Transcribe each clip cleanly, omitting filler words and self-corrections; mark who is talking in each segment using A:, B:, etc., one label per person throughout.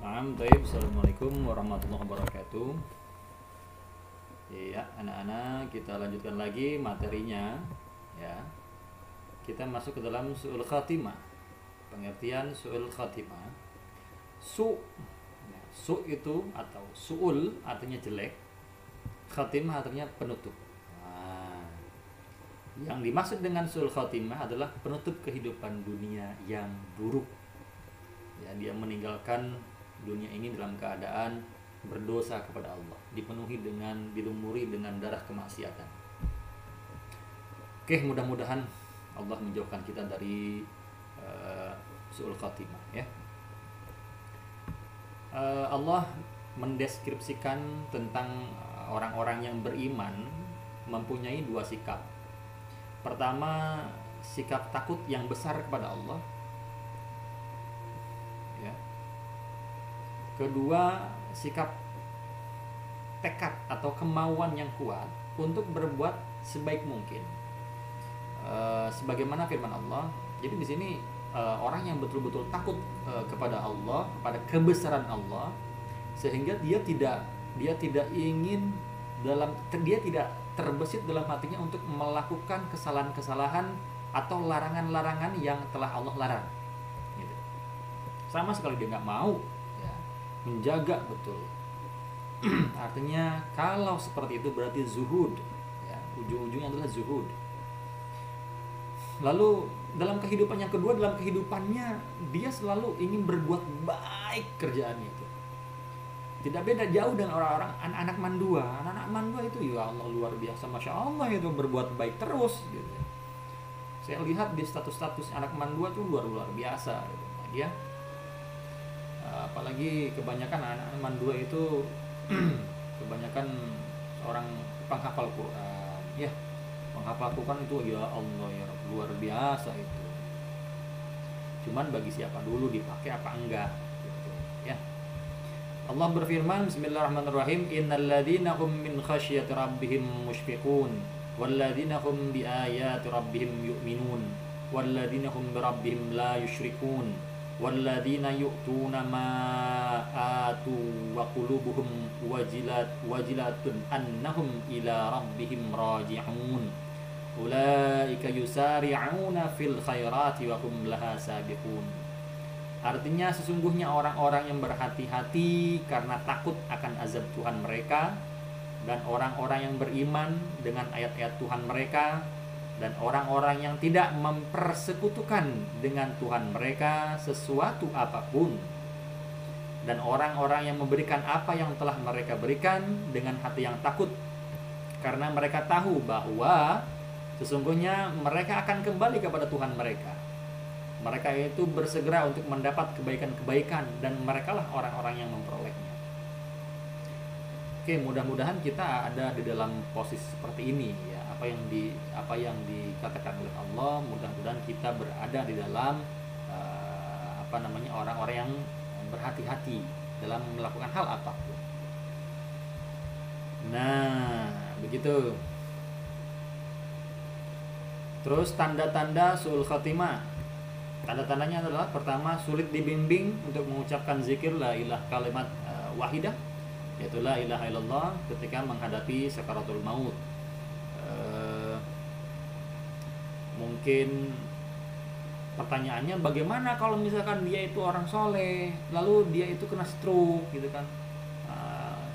A: Assalamualaikum warahmatullahi wabarakatuh. Iya, anak-anak, kita lanjutkan lagi materinya. Ya, kita masuk ke dalam su'ul khatimah. Pengertian su'ul khatimah. Su itu atau su'ul artinya jelek, khatimah artinya penutup. Nah, yang dimaksud dengan su'ul khatimah adalah penutup kehidupan dunia yang buruk. Ya, dia meninggalkan dunia ini dalam keadaan berdosa kepada Allah, dilumuri dengan darah kemaksiatan. Oke, mudah-mudahan Allah menjauhkan kita dari su'ul khatimah ya. Allah mendeskripsikan tentang orang-orang yang beriman mempunyai dua sikap. Pertama, sikap takut yang besar kepada Allah. Ya. Kedua, sikap tekad atau kemauan yang kuat untuk berbuat sebaik mungkin. Sebagaimana firman Allah. Jadi di sini orang yang betul-betul takut kepada Allah, kepada kebesaran Allah, sehingga dia tidak ingin dia tidak terbesit dalam hatinya untuk melakukan kesalahan-kesalahan atau larangan-larangan yang telah Allah larang. Gitu. Sama sekali dia nggak mau ya, menjaga betul. Artinya kalau seperti itu berarti zuhud ya, ujung-ujungnya adalah zuhud. Lalu dalam kehidupan yang kedua, dalam kehidupannya dia selalu ingin berbuat baik kerjaannya itu. Tidak beda jauh dengan orang-orang anak-anak mandua. Anak-anak mandua itu ya Allah luar biasa, masya Allah itu berbuat baik terus gitu. Saya lihat di status-status anak mandua itu luar biasa gitu. Nah, dia apalagi kebanyakan anak-anak mandua itu kebanyakan orang penghafal Quran ya. Menghafal Quran itu ya Allah ya luar biasa itu. Cuman bagi siapa dulu dipakai apa enggak gitu, ya. Allah berfirman bismillahirrahmanirrahim innal ladzina hum min khasyati rabbihim mushfiqun wal ladzina hum bi ayati rabbihim yu'minun wal ladzina hum bi rabbihim la yusyrikun wal ladzina yu'tuna ma atu wa qulubuhum wajilatun annahum ila rabbihim raji'un ulaika yusari'una fil khairati wa hum laha sabiqun. Artinya sesungguhnya orang-orang yang berhati-hati karena takut akan azab Tuhan mereka, dan orang-orang yang beriman dengan ayat-ayat Tuhan mereka, dan orang-orang yang tidak mempersekutukan dengan Tuhan mereka sesuatu apapun, dan orang-orang yang memberikan apa yang telah mereka berikan dengan hati yang takut karena mereka tahu bahwa sesungguhnya mereka akan kembali kepada Tuhan mereka. Mereka itu bersegera untuk mendapat kebaikan-kebaikan, dan merekalah orang-orang yang memperolehnya. Oke, mudah-mudahan kita ada di dalam posisi seperti ini ya. Apa yang dikatakan oleh Allah, mudah-mudahan kita berada di dalam orang-orang yang berhati-hati dalam melakukan hal apapun. Nah, begitu. Terus tanda-tanda su'ul khatimah. Tanda-tandanya adalah pertama, sulit dibimbing untuk mengucapkan zikir la ilaha kalimat wahidah, yaitu la ilaha illallah ketika menghadapi sakaratul maut. Mungkin pertanyaannya bagaimana kalau misalkan dia itu orang soleh lalu dia itu kena stroke gitu kan.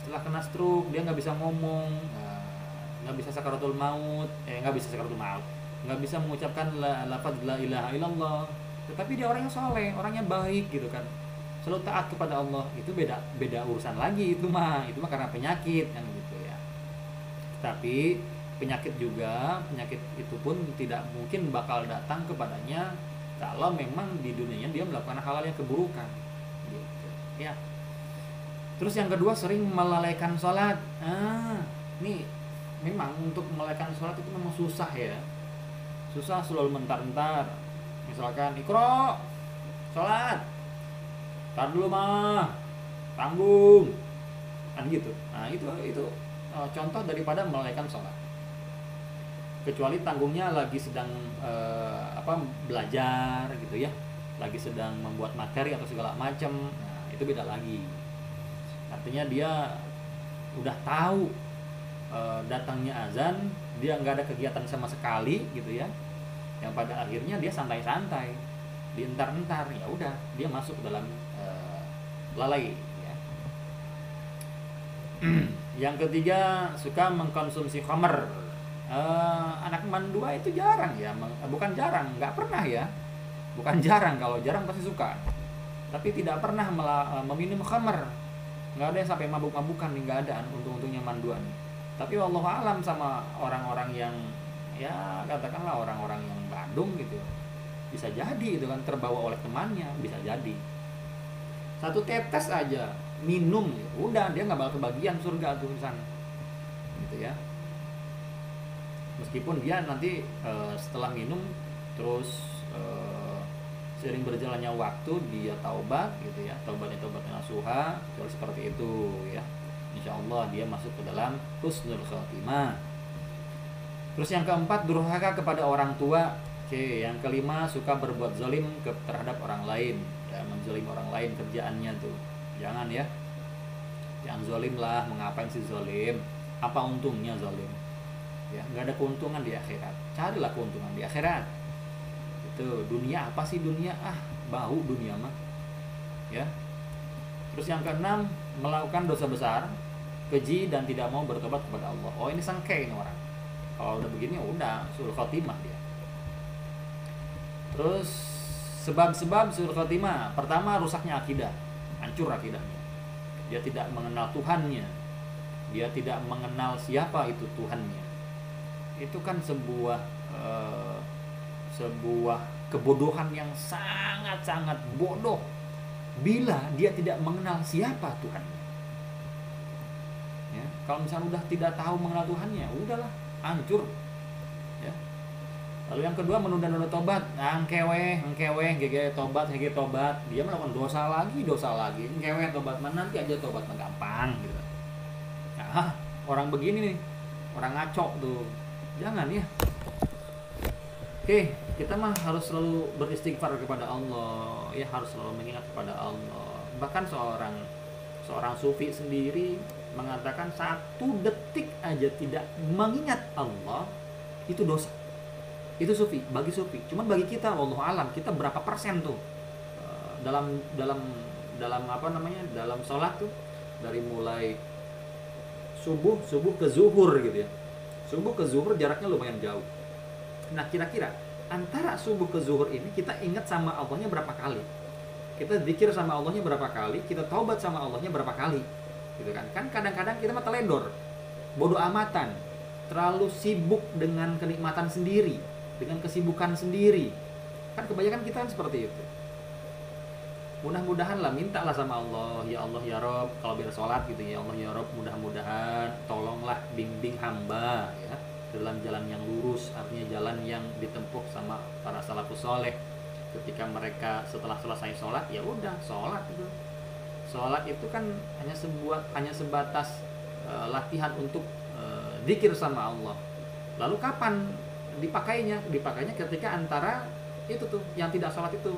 A: Setelah kena stroke dia nggak bisa ngomong, nggak bisa sakaratul maut, nggak bisa mengucapkan lafaz la ilaha illallah, tetapi dia orangnya soleh, orangnya baik gitu kan, selalu taat kepada Allah. Itu beda urusan lagi, itu mah karena penyakit kan gitu ya. Tapi penyakit itu pun tidak mungkin bakal datang kepadanya kalau memang di dunianya dia melakukan hal-hal yang keburukan gitu ya. Terus yang kedua, sering melalaikan sholat. Nih memang untuk melalaikan sholat itu memang susah ya. Susah, selalu mentar-mentar. Misalkan ikro sholat, tar dulu mah tanggung kan gitu. Nah itu contoh daripada melalaikan sholat. Kecuali tanggungnya lagi sedang belajar gitu ya, lagi sedang membuat materi atau segala macam. Nah, itu beda lagi. Artinya dia udah tahu datangnya azan, dia nggak ada kegiatan sama sekali gitu ya, yang pada akhirnya dia santai-santai, dientar-entar, ya udah dia masuk ke dalam lalai ya. Yang ketiga, suka mengkonsumsi khamr. Anak mandua itu jarang ya, bukan jarang, nggak pernah ya, bukan jarang, kalau jarang pasti suka, tapi tidak pernah meminum khamr. Nggak ada yang sampai mabuk-mabukan nih, nggak ada, untung-untungnya mandua nih. Tapi wallahu alam sama orang-orang yang ya katakanlah orang-orang yang Bandung gitu, bisa jadi itu kan terbawa oleh temannya, bisa jadi satu tetes aja minum ya udah dia nggak bakal kebagian surga tuh di sana gitu ya. Meskipun dia nanti setelah minum terus sering berjalannya waktu dia taubat gitu ya, taubatnya taubat nasuha, terus seperti itu ya, insya Allah dia masuk ke dalam husnul khotimah. Terus yang keempat, durhaka kepada orang tua. Oke, yang kelima, suka berbuat zalim terhadap orang lain ya, menzalim orang lain kerjaannya tuh, jangan ya, jangan zalim lah. Mengapain sih zalim, apa untungnya zalim ya, nggak ada keuntungan di akhirat. Carilah keuntungan di akhirat. Itu dunia apa sih, dunia bau dunia mah ya. Terus yang keenam, melakukan dosa besar, keji dan tidak mau bertobat kepada Allah. Oh ini sangke ini orang, kalau udah begini udah sul khotimah dia. Terus sebab-sebab sul khotimah, pertama rusaknya akidah, hancur akidahnya, dia tidak mengenal Tuhannya, dia tidak mengenal siapa itu Tuhannya. Itu kan sebuah kebodohan yang sangat-sangat bodoh bila dia tidak mengenal siapa Tuhannya ya. Kalau misalnya udah tidak tahu mengenal Tuhannya, udahlah hancur ya. Lalu yang kedua, menunda-nunda tobat. Engkeweh gege tobat, dia melakukan dosa lagi, engkeweh tobat mana nanti aja, tobat mah gampang gitu. Nah, orang begini nih, orang ngaco tuh, jangan ya. Oke, kita mah harus selalu beristighfar kepada Allah ya, harus selalu mengingat kepada Allah. Bahkan seorang sufi sendiri mengatakan 1 detik aja tidak mengingat Allah itu dosa. Itu sufi, bagi sufi. Cuman bagi kita wallahu alam, kita berapa persen tuh dalam apa namanya, dalam sholat tuh, dari mulai subuh ke zuhur gitu ya. Subuh ke zuhur jaraknya lumayan jauh. Nah kira-kira antara subuh ke zuhur ini kita ingat sama Allahnya berapa kali? Kita zikir sama Allahnya berapa kali? Kita taubat sama Allahnya berapa kali? Gitu kan? Kan kadang-kadang kita mah teledor, bodoh amatan, terlalu sibuk dengan kenikmatan sendiri, dengan kesibukan sendiri. Kan kebanyakan kita kan seperti itu. Mudah-mudahan lah, mintalah sama Allah, ya Allah ya Rob, kalau biar sholat gitu, ya Allah ya Rob, mudah-mudahan tolonglah bimbing hamba ya dalam jalan yang lurus, artinya jalan yang ditempuh sama para salafus soleh. Ketika mereka setelah selesai sholat, ya udah sholat itu. Sholat itu kan hanya sebatas latihan untuk dzikir sama Allah. Lalu kapan dipakainya? Dipakainya ketika antara itu tuh, yang tidak sholat itu,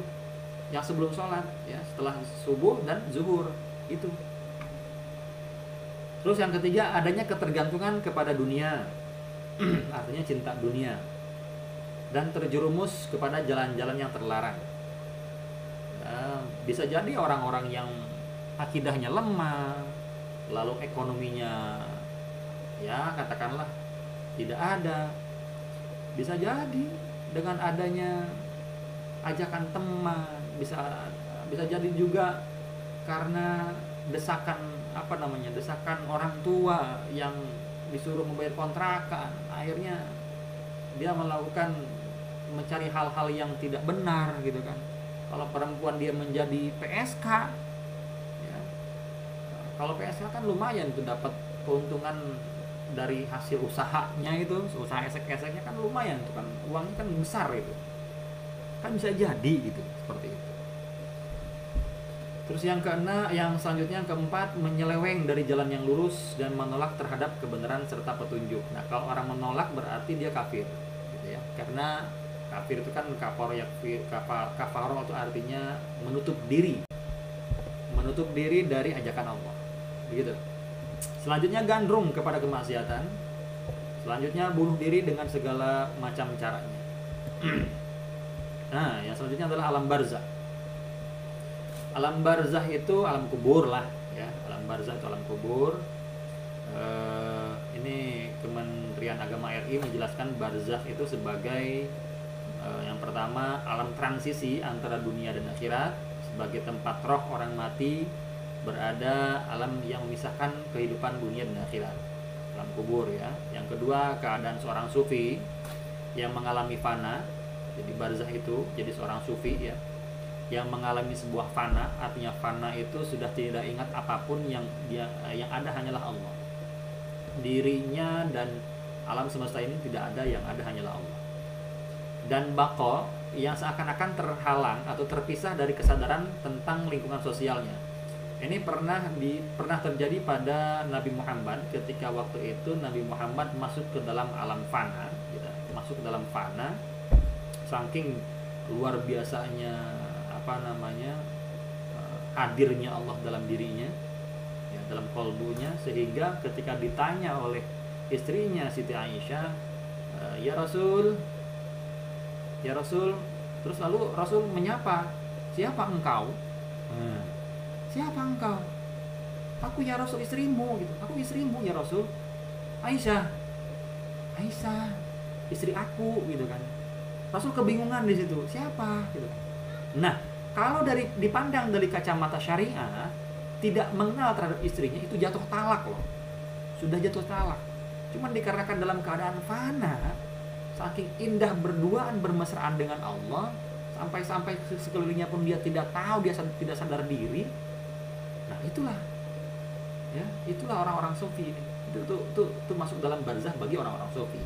A: yang sebelum sholat ya, setelah subuh dan zuhur itu. Terus yang ketiga, adanya ketergantungan kepada dunia, artinya cinta dunia, dan terjerumus kepada jalan-jalan yang terlarang. Bisa jadi orang-orang yang akidahnya lemah, lalu ekonominya ya katakanlah tidak ada, bisa jadi dengan adanya ajakan teman, bisa jadi juga karena desakan orang tua yang disuruh membayar kontrakan, akhirnya dia mencari hal-hal yang tidak benar gitu kan. Kalau perempuan dia menjadi PSK ya, kalau PSK kan lumayan tuh, dapat keuntungan dari hasil usahanya itu, usaha esek-eseknya kan lumayan tuh kan, uangnya kan besar itu kan, bisa jadi gitu, seperti itu. Terus yang selanjutnya yang keempat, menyeleweng dari jalan yang lurus dan menolak terhadap kebenaran serta petunjuk. Nah kalau orang menolak berarti dia kafir gitu ya, karena kafir itu kan kafaro itu artinya menutup diri menutup diri dari ajakan Allah. Begitu. Selanjutnya gandrung kepada kemaksiatan. Selanjutnya bunuh diri dengan segala macam caranya. Nah, yang selanjutnya adalah alam barzah. Alam barzah itu alam kubur lah, ya. Alam barzah itu alam kubur. Ini Kementerian Agama RI menjelaskan barzah itu sebagai yang pertama alam transisi antara dunia dan akhirat, sebagai tempat roh orang mati berada, alam yang memisahkan kehidupan dunia dan akhirat, alam kubur ya. Yang kedua, keadaan seorang sufi yang mengalami fana. Jadi barzah itu jadi seorang sufi ya, yang mengalami sebuah fana. Artinya fana itu sudah tidak ingat apapun, yang ada hanyalah Allah. Dirinya dan alam semesta ini tidak ada, yang ada hanyalah Allah. Dan bako, yang seakan-akan terhalang atau terpisah dari kesadaran tentang lingkungan sosialnya. Ini pernah terjadi pada Nabi Muhammad, ketika waktu itu Nabi Muhammad masuk ke dalam alam fana, gitu. Masuk ke dalam fana, saking luar biasanya hadirnya Allah dalam dirinya, ya, dalam kolbunya, sehingga ketika ditanya oleh istrinya Siti Aisyah, ya Rasul, terus lalu Rasul menyapa, siapa engkau? Siapa engkau? Aku ya Rasul, istrimu gitu. Aku istrimu ya Rasul. Aisyah, istri aku gitu kan. Rasul kebingungan di situ, siapa gitu. Nah, kalau dipandang dari kacamata syariah, tidak mengenal terhadap istrinya itu jatuh talak loh. Sudah jatuh talak. Cuman dikarenakan dalam keadaan fana, saking indah berduaan bermesraan dengan Allah, sampai sekelilingnya pun dia tidak tahu, dia tidak sadar diri. Nah, itulah orang-orang sufi ini. Itu masuk dalam barzah bagi orang-orang sufi.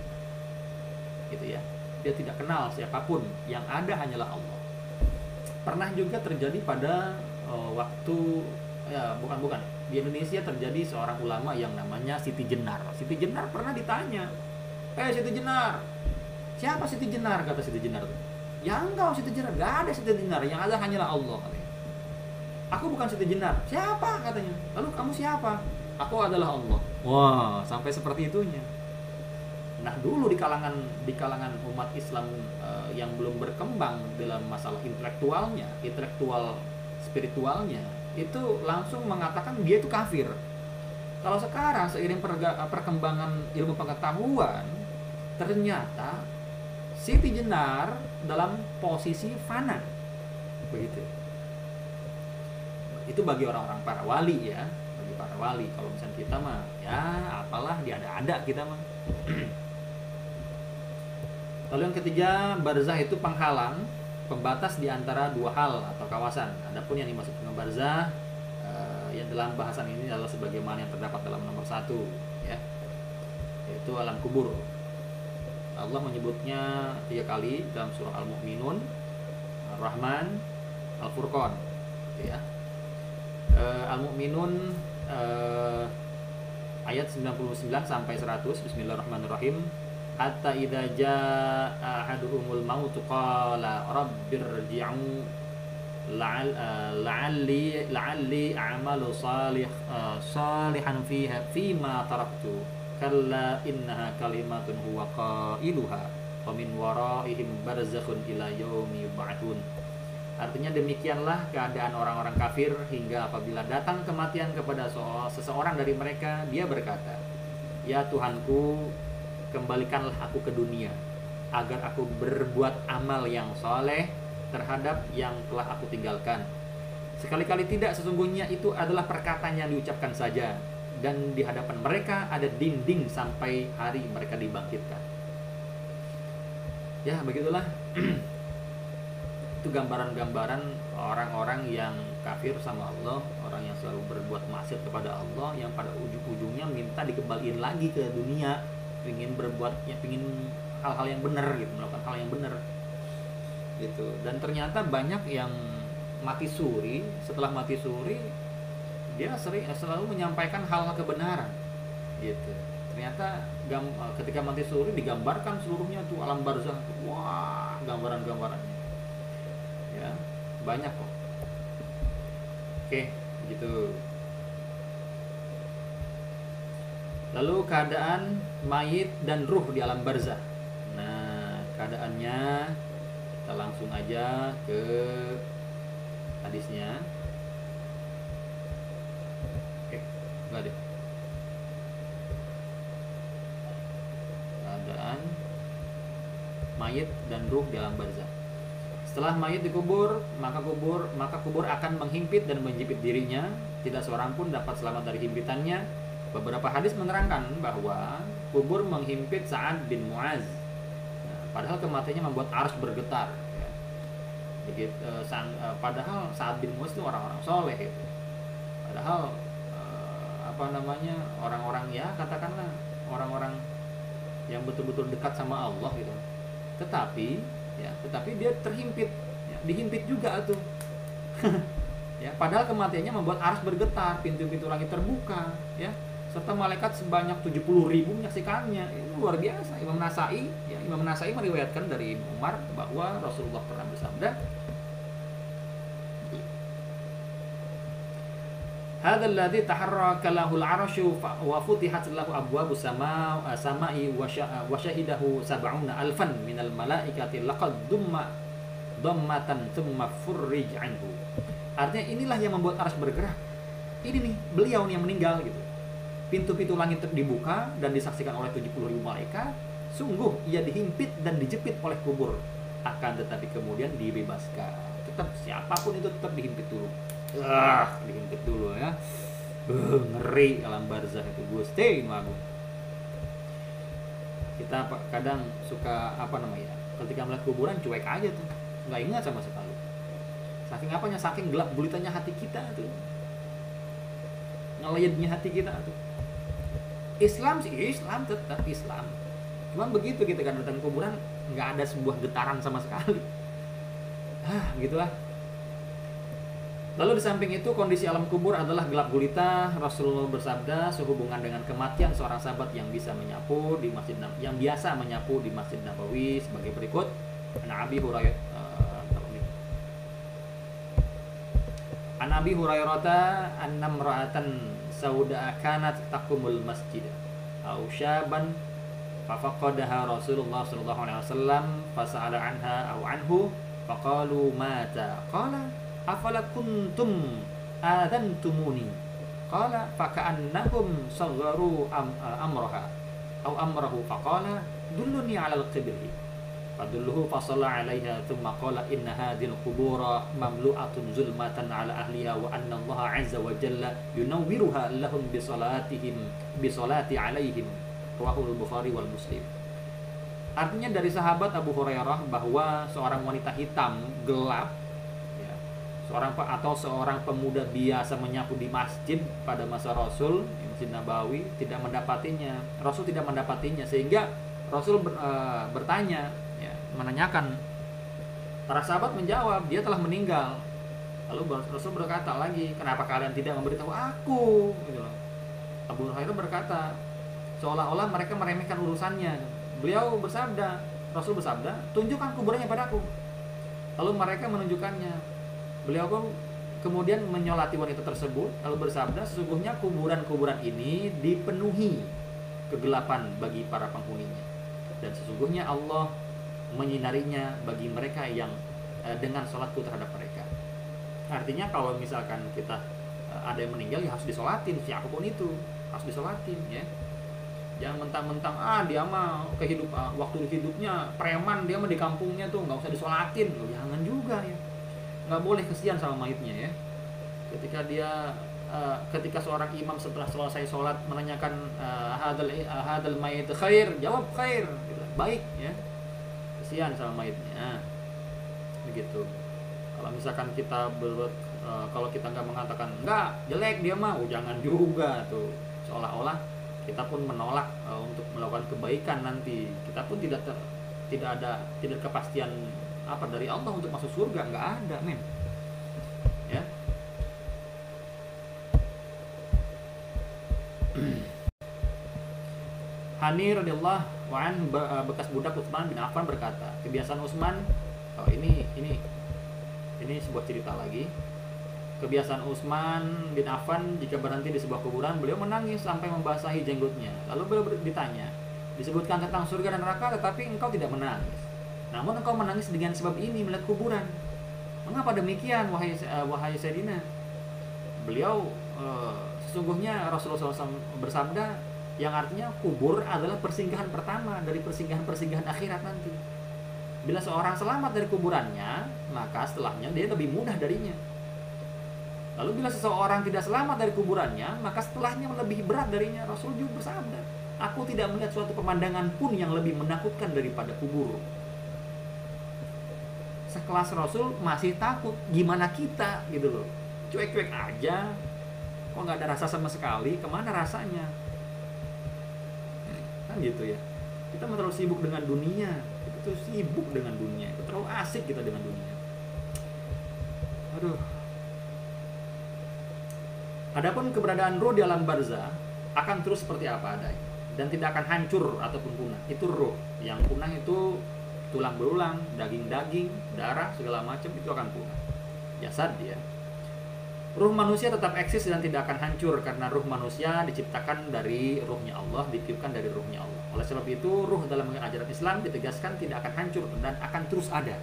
A: Gitu ya. Dia tidak kenal siapapun, yang ada hanyalah Allah. Pernah juga terjadi pada waktu bukan di Indonesia, terjadi seorang ulama yang namanya Siti Jenar. Siti Jenar pernah ditanya, Siti Jenar, siapa Siti Jenar? Kata Siti Jenar, ya engkau Siti Jenar, gak ada Siti Jenar, yang ada hanyalah Allah, katanya. Aku bukan Siti Jenar. Siapa? Katanya. Lalu kamu siapa? Aku adalah Allah. Wah, sampai seperti itunya. Nah, dulu di kalangan umat Islam yang belum berkembang dalam masalah intelektual spiritualnya, itu langsung mengatakan dia itu kafir. Kalau sekarang seiring perkembangan ilmu pengetahuan, ternyata Siti Jenar dalam posisi fana. Begitu. Itu bagi orang-orang para wali ya, bagi para wali. Kalau misalnya kita mah ya apalah, diada-ada kita mah. Lalu yang ketiga, barzah itu penghalang, pembatas di antara dua hal atau kawasan. Adapun yang dimaksud dengan barzah yang dalam bahasan ini adalah sebagaimana yang terdapat dalam nomor 1 ya, yaitu alam kubur. Allah menyebutnya 3 kali dalam surah Al-Mu'minun, Ar-Rahman, Al-Furqan, gitu ya. Al-Mu'minun ayat 99 sampai 100. Bismillahirrahmanirrahim. Hatta idza jaa ahaduhumul maut qala rabbirji'u la'alli a'malu salihan fima taraktu kalla innaha kalimatun huwa qailuha wa min waraihim barzakhun ila yaumi yub'atsun. Artinya demikianlah keadaan orang-orang kafir hingga apabila datang kematian kepada seseorang dari mereka, dia berkata, ya Tuhanku, kembalikanlah aku ke dunia agar aku berbuat amal yang soleh terhadap yang telah aku tinggalkan. Sekali-kali tidak, sesungguhnya itu adalah perkataan yang diucapkan saja, dan di hadapan mereka ada dinding sampai hari mereka dibangkitkan. Ya, begitulah. Itu gambaran-gambaran orang-orang yang kafir sama Allah, orang yang selalu berbuat maksiat kepada Allah, yang pada ujung-ujungnya minta dikembaliin lagi ke dunia, ingin hal-hal yang benar gitu, melakukan hal yang benar gitu. Dan ternyata banyak yang mati suri, setelah mati suri dia selalu menyampaikan hal kebenaran gitu. Ternyata ketika mati suri digambarkan seluruhnya tuh alam barzah, wah, gambaran-gambarannya ya banyak kok. Oke, gitu. Lalu keadaan mayit dan ruh di alam barzah. Nah, keadaannya kita langsung aja ke hadisnya. Enggak deh. Keadaan mayit dan ruh di alam barzah. Setelah mayit dikubur, maka kubur akan menghimpit dan menjepit dirinya. Tidak seorang pun dapat selamat dari himpitannya. Beberapa hadis menerangkan bahwa kubur menghimpit Sa'ad bin Mu'az. Nah, padahal kematiannya membuat arsy bergetar. Ya. Padahal Sa'ad bin Mu'az itu orang-orang soleh itu. Padahal orang-orang ya katakanlah orang-orang yang betul-betul dekat sama Allah gitu. Tetapi dia terhimpit, ya, dihimpit juga tuh. Ya, padahal kematiannya membuat arsy bergetar, pintu-pintu langit terbuka, ya, serta malaikat sebanyak 70.000 menyaksikannya. Ini luar biasa. Imam Nasai meriwayatkan dari Ibnu Umar bahwa Rasulullah pernah bersabda, hadzal ladzi taharraka lahul 'arsyu wa futihat lahu abwabus samai wa syahidahu 70,000 minal malaikati laqad dhammatan thumma furrij anhu. Artinya inilah yang membuat arsy bergerak. Ini nih, beliau nih yang meninggal gitu. Pintu-pintu langit dibuka dan disaksikan oleh 70.000 malaikat. Sungguh ia dihimpit dan dijepit oleh kubur. Akan tetapi kemudian dibebaskan. Tetap siapapun itu tetap dihimpit dulu. Dihimpit dulu ya. Ngeri alam barzah itu, Gusti Agung. Kita kadang suka ketika melihat kuburan cuek aja tuh, nggak ingat sama sekali. Saking gelap gulitanya hati kita tuh, ngelayednya hati kita tuh. Islam tetap Islam. Cuman begitu kita kan datang kuburan, nggak ada sebuah getaran sama sekali. Gitulah. Lalu di samping itu kondisi alam kubur adalah gelap gulita. Rasulullah bersabda sehubungan dengan kematian seorang sahabat yang biasa menyapu di Masjid Nabawi sebagai berikut. An Abi Hurairah anna imra'atan sauda kanat taqumul masjid aw syaban fafaqadaha Rasulullah sallallahu alaihi wasallam fasa'ala anha aw anhu faqalu mata qala afala kuntum adantumuni qala faka'annahum sagharu amraha aw amrahu faqala dulluni 'ala al-qibri fadulluhu fasalla 'alaiha thumma qala inna hadhil qubura mamlu'atun zulmatan 'ala ahliha wa anna Allah 'azza wa jalla yunawwiruha lahum bi salati 'alaihim rawahul Bukhari wal Muslim. Artinya dari sahabat Abu Hurairah bahwa seorang wanita hitam gelap, ya, seorang pemuda biasa menyapu di masjid pada masa Rasul, Masjid Nabawi, Rasul tidak mendapatinya sehingga Rasul bertanya, ya, menanyakan. Para sahabat menjawab, dia telah meninggal. Lalu Rasul berkata lagi, kenapa kalian tidak memberitahu aku? Gitu loh. Abu Hurairah berkata, seolah-olah mereka meremehkan urusannya. Rasul bersabda, tunjukkan kuburannya padaku. Lalu mereka menunjukkannya. Beliau pun kemudian menyolati wanita tersebut, lalu bersabda, sesungguhnya kuburan-kuburan ini dipenuhi kegelapan bagi para penghuninya, dan sesungguhnya Allah menyinarinya bagi mereka yang dengan sholatku terhadap mereka. Artinya kalau misalkan kita ada yang meninggal, ya harus disolatin, siapapun itu harus disolatin, ya. Jangan mentang-mentang dia mah waktu hidupnya preman, dia mah di kampungnya tuh nggak usah disolatin. Loh, jangan juga ya, nggak boleh, kesian sama mayitnya ya. Ketika seorang imam setelah selesai sholat menanyakan hadal mayit khair, jawab khair, baik ya, kesian sama mayitnya, begitu. Kalau misalkan kalau kita nggak mengatakan enggak, jelek dia mah, jangan juga tuh, seolah-olah kita pun menolak untuk melakukan kebaikan nanti. Kita pun tidak ada kepastian dari Allah untuk masuk surga, nggak ada, men. Ya. Hani radhiyallahu an, bekas budak Utsman bin Affan berkata, kebiasaan Utsman, ini sebuah cerita lagi. kebiasaan Utsman bin Affan jika berhenti di sebuah kuburan beliau menangis sampai membasahi jenggotnya. Lalu beliau ditanya, disebutkan tentang surga dan neraka tetapi engkau tidak menangis. Namun engkau menangis dengan sebab ini melihat kuburan. Mengapa demikian wahai Sayyidina? Beliau sesungguhnya Rasulullah SAW bersabda yang artinya kubur adalah persinggahan pertama dari persinggahan-persinggahan akhirat nanti. Bila seorang selamat dari kuburannya, maka setelahnya dia lebih mudah darinya. Lalu bila seseorang tidak selamat dari kuburannya, maka setelahnya lebih berat darinya. Rasul juga bersabda, aku tidak melihat suatu pemandangan pun yang lebih menakutkan daripada kubur. Sekelas Rasul masih takut, gimana kita gitu loh. Cuek-cuek aja, kok nggak ada rasa sama sekali, kemana rasanya? Kan gitu ya. Kita terlalu sibuk dengan dunia, kita tuh sibuk dengan dunia, kita terlalu asik kita dengan dunia. Aduh. Adapun keberadaan roh di alam barzah akan terus seperti apa adanya dan tidak akan hancur ataupun punah. Itu roh. Yang punah itu tulang belulang, daging-daging, darah segala macam itu akan punah. Jasad dia. Ruh manusia tetap eksis dan tidak akan hancur karena ruh manusia diciptakan dari ruhnya Allah, ditiupkan dari ruhnya Allah. Oleh sebab itu, ruh dalam ajaran Islam ditegaskan tidak akan hancur dan akan terus ada.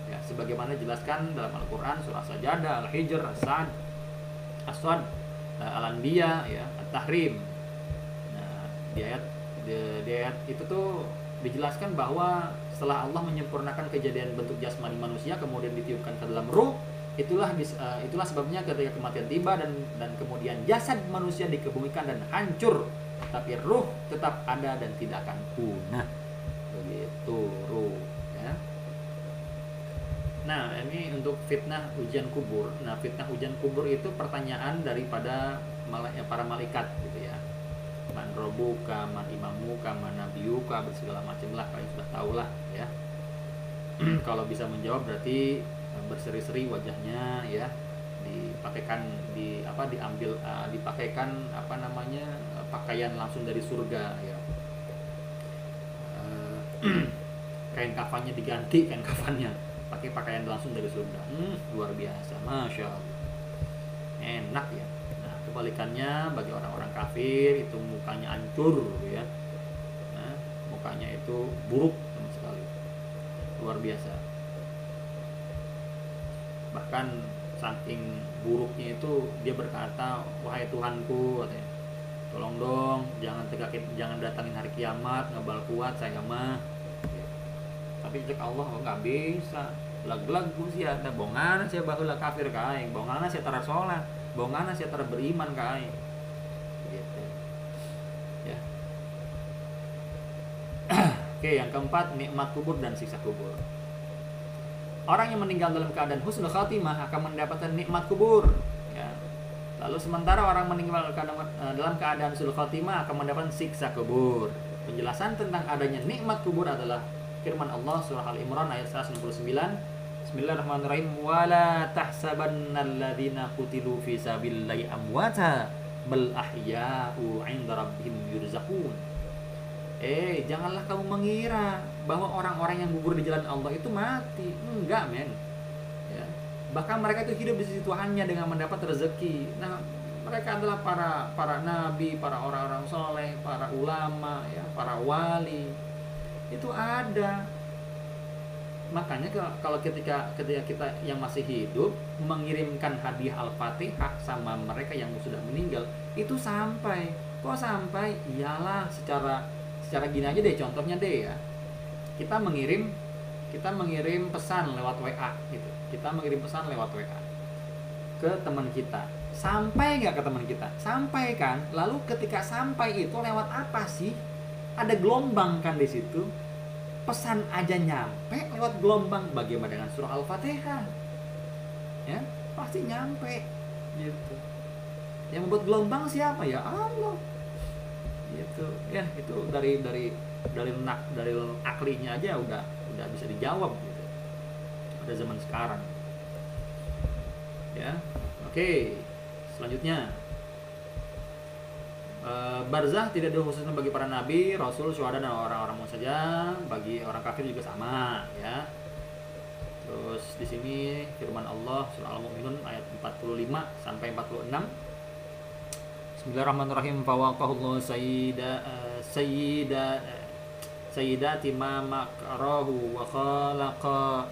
A: Ya, sebagaimana dijelaskan dalam Al-Qur'an surah Sajadah, Al-Hijr, As-Sad, As-Sad, Al-Anbiya, ya, At-Tahrim. Nah, di ayat itu tuh dijelaskan bahwa setelah Allah menyempurnakan kejadian bentuk jasmani manusia kemudian ditiupkan ke dalam ruh, itulah sebabnya ketika kematian tiba dan kemudian jasad manusia dikebumikan dan hancur, tapi ruh tetap ada dan tidak akan punah. Begitu ruh, ya. Nah, ini untuk fitnah ujian kubur. Nah, fitnah ujian kubur itu pertanyaan daripada para malaikat gitu ya. Man robuka, man imamuka, man nabiyuka, segala macam lah, kalian sudah tahu lah ya. Kalau bisa menjawab berarti berseri-seri wajahnya ya, dipakaikan dipakaikan pakaian langsung dari surga ya. Kain kafannya diganti, kain kafannya pakai pakaian langsung dari surga. Luar biasa, masya Allah, enak ya. Nah, kebalikannya bagi orang-orang kafir itu mukanya hancur ya. Nah, mukanya itu buruk sama sekali, luar biasa. Bahkan saking buruknya itu dia berkata, wahai Tuhanku katanya, tolong dong jangan datangin hari kiamat, ngebal kuat saya mah. Tapi cek Allah nggak bisa. Lag-lag sih ada bongana saya baheula kafir ka aing, bongana saya tara salat, bongana saya tara beriman ka aing. Gitu. Ya. Oke, yang keempat, nikmat kubur dan siksa kubur. Orang yang meninggal dalam keadaan husnul khatimah akan mendapatkan nikmat kubur ya. Lalu sementara orang meninggal dalam keadaan husnul khatimah akan mendapatkan siksa kubur. Penjelasan tentang adanya nikmat kubur adalah firman Allah surah Al-Imran ayat 169. Bismillahirrahmanirrahim. Wala tahsabannalladzina qutilu fi sabilillahi amwata bal ahya'u 'inda rabbihim yurzaqun. Janganlah kamu mengira bahwa orang-orang yang gugur di jalan Allah itu mati. Enggak, men. Ya. Bahkan mereka itu hidup di sisi Tuhannya dengan mendapat rezeki. Nah, mereka adalah para nabi, para orang-orang soleh, para ulama, ya, para wali. Itu ada. Makanya kalau ketika kita yang masih hidup mengirimkan hadiah Al-Fatihah sama mereka yang sudah meninggal, itu sampai. Kok sampai? Iyalah secara gini aja deh, contohnya deh ya. Kita mengirim pesan lewat WA gitu. Kita mengirim pesan lewat WA ke teman kita. Sampai nggak ke teman kita? Sampai kan? Lalu ketika sampai itu lewat apa sih? Ada gelombang kan di situ. Pesan aja nyampe lewat gelombang. Bagaimana dengan surah Al-Fatihah? Ya, pasti nyampe gitu. Yang membuat gelombang siapa? Ya Allah. Gitu. Ya, itu dari aklinya aja udah bisa dijawab gitu. Pada zaman sekarang. Ya. Oke. Selanjutnya, barzah tidak dikhususkan bagi para nabi, rasul, syuhada dan orang-orang saja. Bagi orang kafir juga sama, ya. Terus di sini firman Allah surah Al-Mu'minun ayat 45 sampai 46. Bismillahirrahmanirrahim. Fawaqahullahu sayyidati ma makarahu wa khalaqa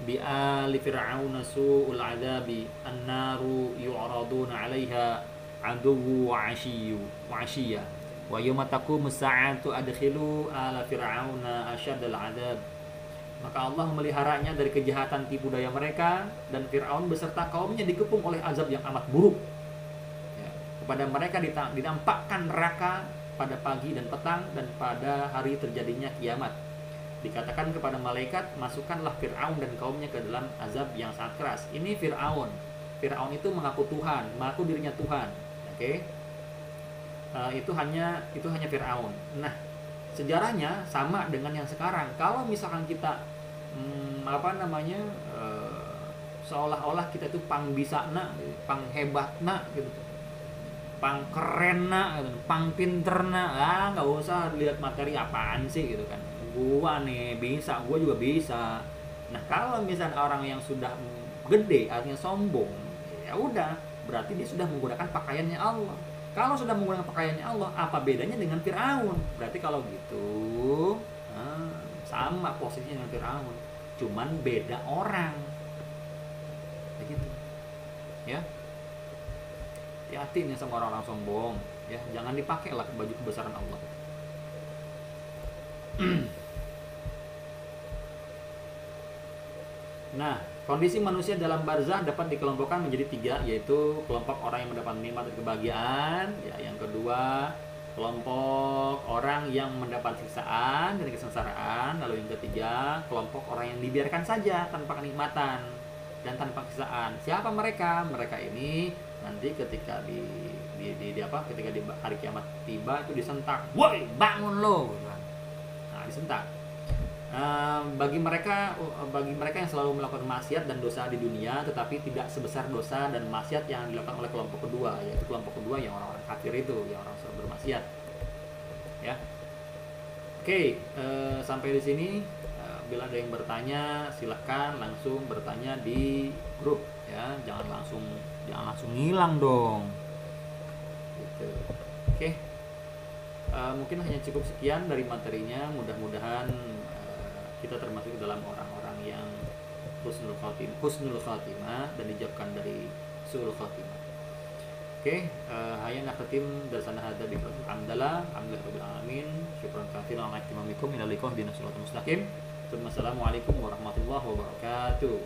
A: bi ali fir'auna su'ul adabi annaru yu'raduna 'alaiha aduwwu wa 'ashiyya wa yawma taqumu as-sa'atu adkhilu ala fir'auna asyadal 'adab. Maka Allah memeliharanya dari kejahatan tipu daya mereka, dan Fir'aun beserta kaumnya dikepung oleh azab yang amat buruk. Ya, kepada mereka ditampakkan neraka pada pagi dan petang, dan pada hari terjadinya kiamat. Dikatakan kepada malaikat, masukkanlah Fir'aun dan kaumnya ke dalam azab yang sangat keras. Ini Fir'aun. Fir'aun itu mengaku Tuhan, mengaku dirinya Tuhan. Oke? Itu hanya Fir'aun. Nah, sejarahnya sama dengan yang sekarang. Kalau misalkan kita seolah-olah kita itu pang bisana, pang hebatna gitu, pang kerenna gitu, pang pinterna, nggak usah lihat materi apaan sih gitu kan. Gua nih bisa, gua juga bisa. Nah, kalau misalnya orang yang sudah gede artinya sombong, ya udah, berarti dia sudah menggunakan pakaiannya Allah. Kalau sudah menggunakan pakaiannya Allah, apa bedanya dengan Fir'aun? Berarti kalau gitu, sama posisinya dengan Fir'aun, cuman beda orang. Begitu. Ya. Hati-hati nih sama orang-orang sombong, ya. Jangan dipakai lah baju kebesaran Allah. Nah, kondisi manusia dalam barzah dapat dikelompokkan menjadi 3, yaitu kelompok orang yang mendapat nikmat dan kebahagiaan, ya, yang kedua kelompok orang yang mendapat siksaan dan kesengsaraan, lalu yang ketiga kelompok orang yang dibiarkan saja tanpa kenikmatan dan tanpa siksaan. Siapa mereka? Mereka ini nanti ketika ketika di hari kiamat tiba itu disentak, "Woi, bangun lo!" Nah, disentak. Bagi mereka yang selalu melakukan maksiat dan dosa di dunia, tetapi tidak sebesar dosa dan maksiat yang dilakukan oleh kelompok kedua, yaitu kelompok kedua yang orang-orang kafir itu, yang orang selalu bermaksiat. Ya, oke, sampai di sini. Bila ada yang bertanya, silahkan langsung bertanya di grup, ya, jangan langsung hilang dong. Gitu. Oke, mungkin hanya cukup sekian dari materinya. Mudah-mudahan kita termasuk dalam orang-orang yang husnul khatimah dan dijauhkan dari su'ul khatimah. Oke, hayya naqtim darsana hadza bi hamdalah rabbil alamin. Syukran katsiran ala ihtimamikum ila liqa'i dinasiratal mustaqim. Assalamualaikum warahmatullahi wabarakatuh.